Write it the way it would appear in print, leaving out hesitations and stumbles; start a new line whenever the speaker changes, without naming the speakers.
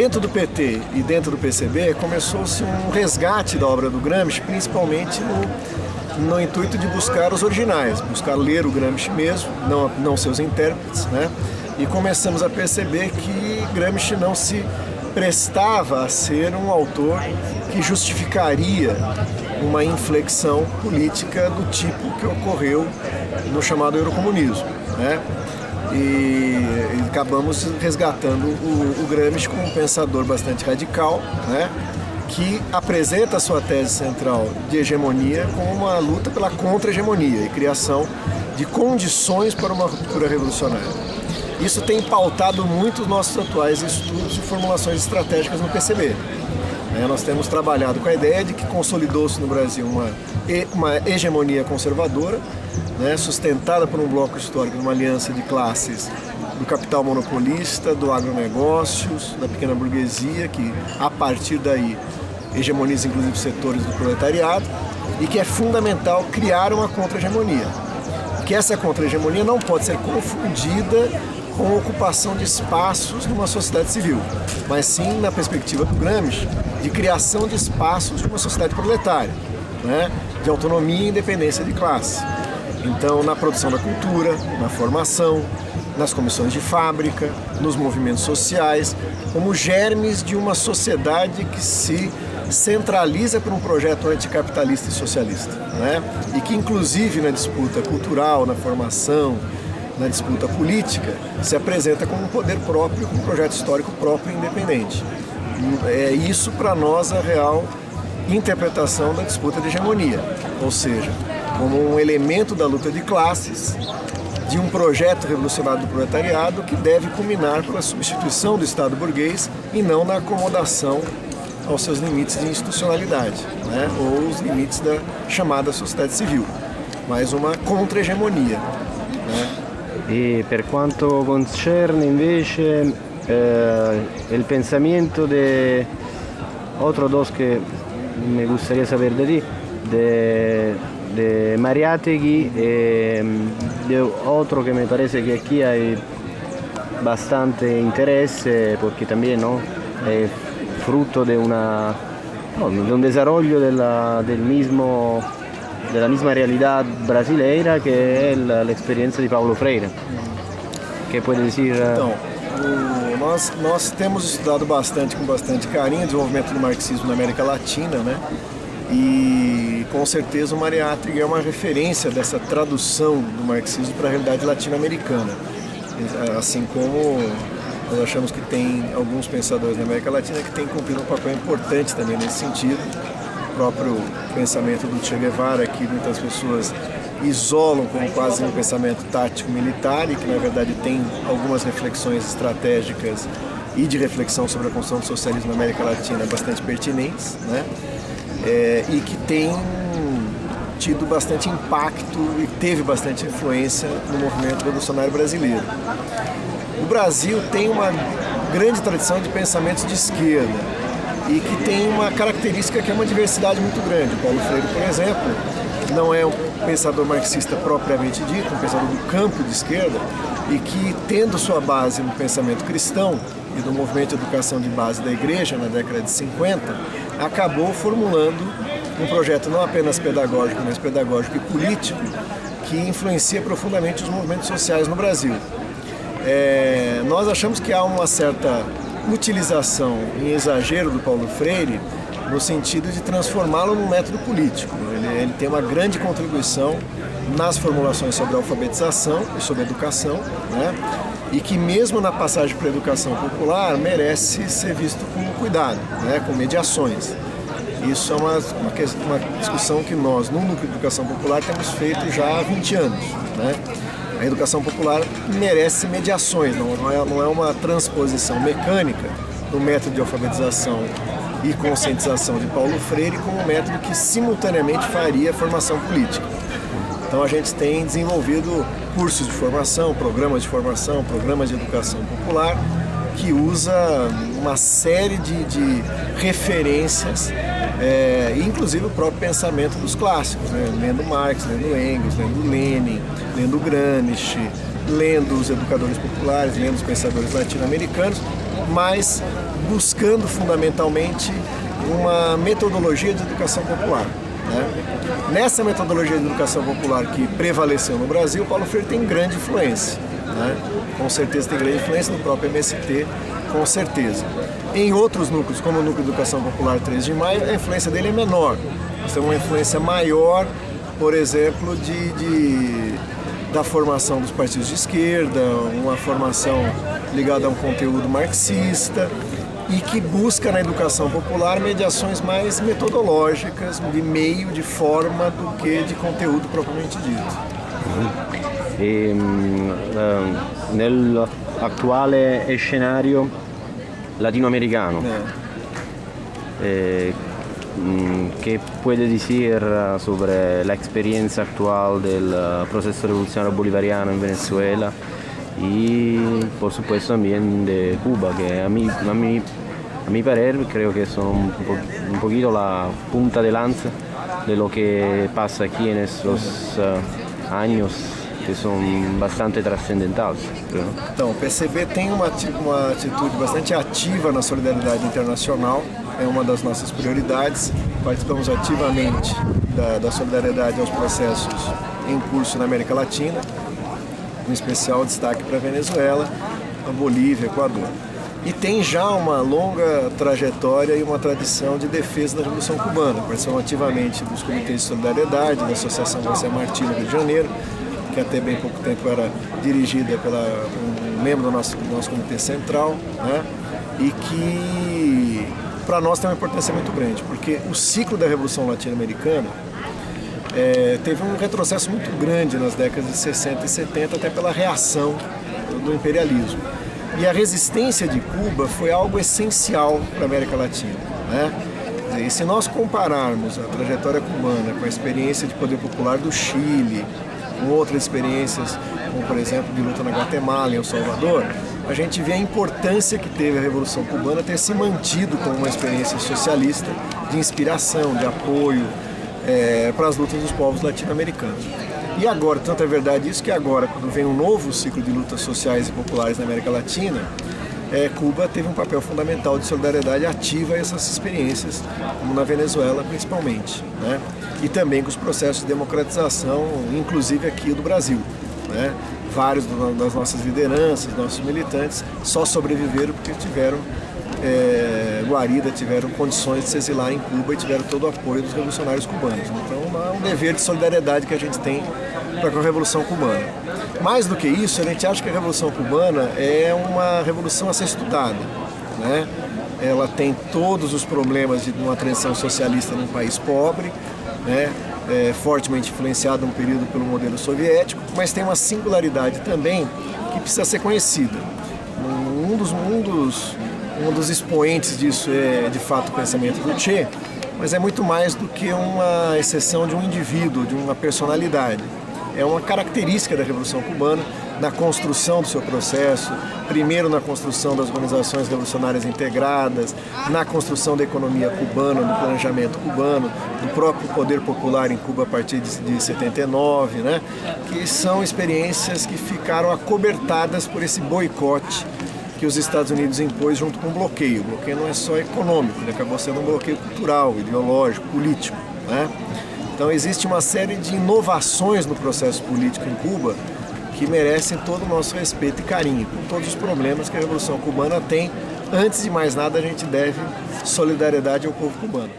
dentro do PT e dentro do PCB começou-se um resgate da obra do Gramsci, principalmente no intuito de buscar os originais, buscar ler o Gramsci mesmo, não seus intérpretes, né? E começamos a perceber que Gramsci não se prestava a ser um autor que justificaria uma inflexão política do tipo que ocorreu no chamado eurocomunismo, né? E acabamos resgatando o Gramsci como um pensador bastante radical, né? Que apresenta a sua tese central de hegemonia como uma luta pela contra-hegemonia e criação de condições para uma ruptura revolucionária. Isso tem pautado muito os nossos atuais estudos e formulações estratégicas no PCB. Nós temos trabalhado com a ideia de que consolidou-se no Brasil uma hegemonia conservadora, né, sustentada por um bloco histórico, uma aliança de classes do capital monopolista, do agronegócios, da pequena burguesia, que a partir daí hegemoniza inclusive setores do proletariado, e que é fundamental criar uma contra-hegemonia. Que essa contra-hegemonia não pode ser confundida com a ocupação de espaços numa sociedade civil, mas sim, na perspectiva do Gramsci, de criação de espaços de uma sociedade proletária, né, de autonomia e independência de classe. Então, na produção da cultura, na formação, nas comissões de fábrica, nos movimentos sociais, como germes de uma sociedade que se centraliza por um projeto anticapitalista e socialista, né? E que, inclusive, na disputa cultural, na formação, na disputa política, se apresenta como um poder próprio, como um projeto histórico próprio e independente. É isso, para nós, a real interpretação da disputa de hegemonia, ou seja, como um elemento da luta de classes, de um projeto revolucionário do proletariado que deve culminar pela substituição do Estado burguês e não na acomodação aos seus limites de institucionalidade, né, ou os limites da chamada sociedade civil, mas uma contra-hegemonia, né?
E per quanto concerne invece il pensamento de otro dos que me gustaría saber de ti, de Mariátegui de otro que me parece que aquí hay bastante interés porque también, ¿no?, es fruto de un desarrollo de la misma realidad brasileira, que es la experiencia de Paulo Freire. Que pode dizer?
Então, nós temos estudado bastante, com bastante carinho, o desenvolvimento do marxismo na América Latina, né? E com certeza o Mariátegui é uma referência dessa tradução do marxismo para a realidade latino-americana. Assim como nós achamos que tem alguns pensadores na América Latina que têm cumprido um papel importante também nesse sentido. O próprio pensamento do Che Guevara, que muitas pessoas isolam como quase um pensamento tático-militar e que na verdade tem algumas reflexões estratégicas e de reflexão sobre a construção do socialismo na América Latina bastante pertinentes, né? E que tem tido bastante impacto e teve bastante influência no movimento revolucionário brasileiro. O Brasil tem uma grande tradição de pensamentos de esquerda e que tem uma característica que é uma diversidade muito grande. Paulo Freire, por exemplo, não é um pensador marxista propriamente dito, um pensador do campo de esquerda, e que, tendo sua base no pensamento cristão e do movimento de educação de base da Igreja na década de 50, acabou formulando um projeto não apenas pedagógico, mas pedagógico e político, que influencia profundamente os movimentos sociais no Brasil. Nós achamos que há uma certa utilização em exagero do Paulo Freire no sentido de transformá-lo num método político. Ele tem uma grande contribuição nas formulações sobre a alfabetização e sobre a educação, né? E que mesmo na passagem para a educação popular merece ser visto com cuidado, né? Com mediações. Isso é uma discussão que nós, no Núcleo de Educação Popular, temos feito já há 20 anos, né? A educação popular merece mediações, não é uma transposição mecânica do método de alfabetização e conscientização de Paulo Freire como um método que simultaneamente faria a formação política. Então a gente tem desenvolvido cursos de formação, programas de educação popular, que usa uma série de referências, inclusive o próprio pensamento dos clássicos, né? Lendo Marx, lendo Engels, lendo Lenin, lendo Gramsci, lendo os educadores populares, lendo os pensadores latino-americanos, mas buscando fundamentalmente uma metodologia de educação popular, né? Nessa metodologia de educação popular que prevaleceu no Brasil, Paulo Freire tem grande influência, né? Com certeza tem grande influência no próprio MST, com certeza. Em outros núcleos, como o Núcleo de Educação Popular 3 de Maio, a influência dele é menor. Nós temos uma influência maior, por exemplo, da formação dos partidos de esquerda, uma formação ligada a um conteúdo marxista e que busca na educação popular mediações mais metodológicas, de meio, de forma, do que de conteúdo propriamente dito.
E nell'attuale scenario latinoamericano, ¿qué puede decir sobre la experiencia actual del proceso revolucionario bolivariano en Venezuela y por supuesto también de Cuba, que a mi parer creo que son un poquito la punta de lanza de lo que pasa aquí en estos años que são bastante transcendentais.
Então, o PCB tem uma atitude bastante ativa na solidariedade internacional, é uma das nossas prioridades. Participamos ativamente da solidariedade aos processos em curso na América Latina, com especial destaque para a Venezuela, a Bolívia, Equador. E tem já uma longa trajetória e uma tradição de defesa da Revolução Cubana. Participamos ativamente dos comitês de solidariedade, da Associação José Martí no Rio de Janeiro, que até bem pouco tempo era dirigida por um membro do nosso comitê central, né? E que para nós tem uma importância muito grande, porque o ciclo da Revolução Latino-Americana teve um retrocesso muito grande nas décadas de 60 e 70, até pela reação do imperialismo. E a resistência de Cuba foi algo essencial para a América Latina, né? E se nós compararmos a trajetória cubana com a experiência de poder popular do Chile, com outras experiências, como por exemplo de luta na Guatemala e El Salvador, a gente vê a importância que teve a Revolução Cubana ter se mantido como uma experiência socialista de inspiração, de apoio para as lutas dos povos latino-americanos. E agora, tanto é verdade isso que agora, quando vem um novo ciclo de lutas sociais e populares na América Latina, Cuba teve um papel fundamental de solidariedade ativa a essas experiências, como na Venezuela principalmente, né? E também com os processos de democratização, inclusive aqui do Brasil, né? Vários das nossas lideranças, nossos militantes, só sobreviveram porque tiveram guarida, tiveram condições de se exilar em Cuba e tiveram todo o apoio dos revolucionários cubanos. Então é um dever de solidariedade que a gente tem para com a Revolução Cubana. Mais do que isso, a gente acha que a Revolução Cubana é uma revolução a ser estudada, né? Ela tem todos os problemas de uma transição socialista num país pobre, né? Fortemente influenciado um período pelo modelo soviético, mas tem uma singularidade também que precisa ser conhecida. Um dos expoentes disso é, de fato, o pensamento do Che, mas é muito mais do que uma exceção de um indivíduo, de uma personalidade. É uma característica da Revolução Cubana, na construção do seu processo, primeiro na construção das organizações revolucionárias integradas, na construção da economia cubana, do planejamento cubano, do próprio poder popular em Cuba a partir de 79, né? Que são experiências que ficaram acobertadas por esse boicote que os Estados Unidos impôs junto com o bloqueio. O bloqueio não é só econômico, ele acabou sendo um bloqueio cultural, ideológico, político, né? Então existe uma série de inovações no processo político em Cuba que merecem todo o nosso respeito e carinho, com todos os problemas que a Revolução Cubana tem. Antes de mais nada, a gente deve solidariedade ao povo cubano.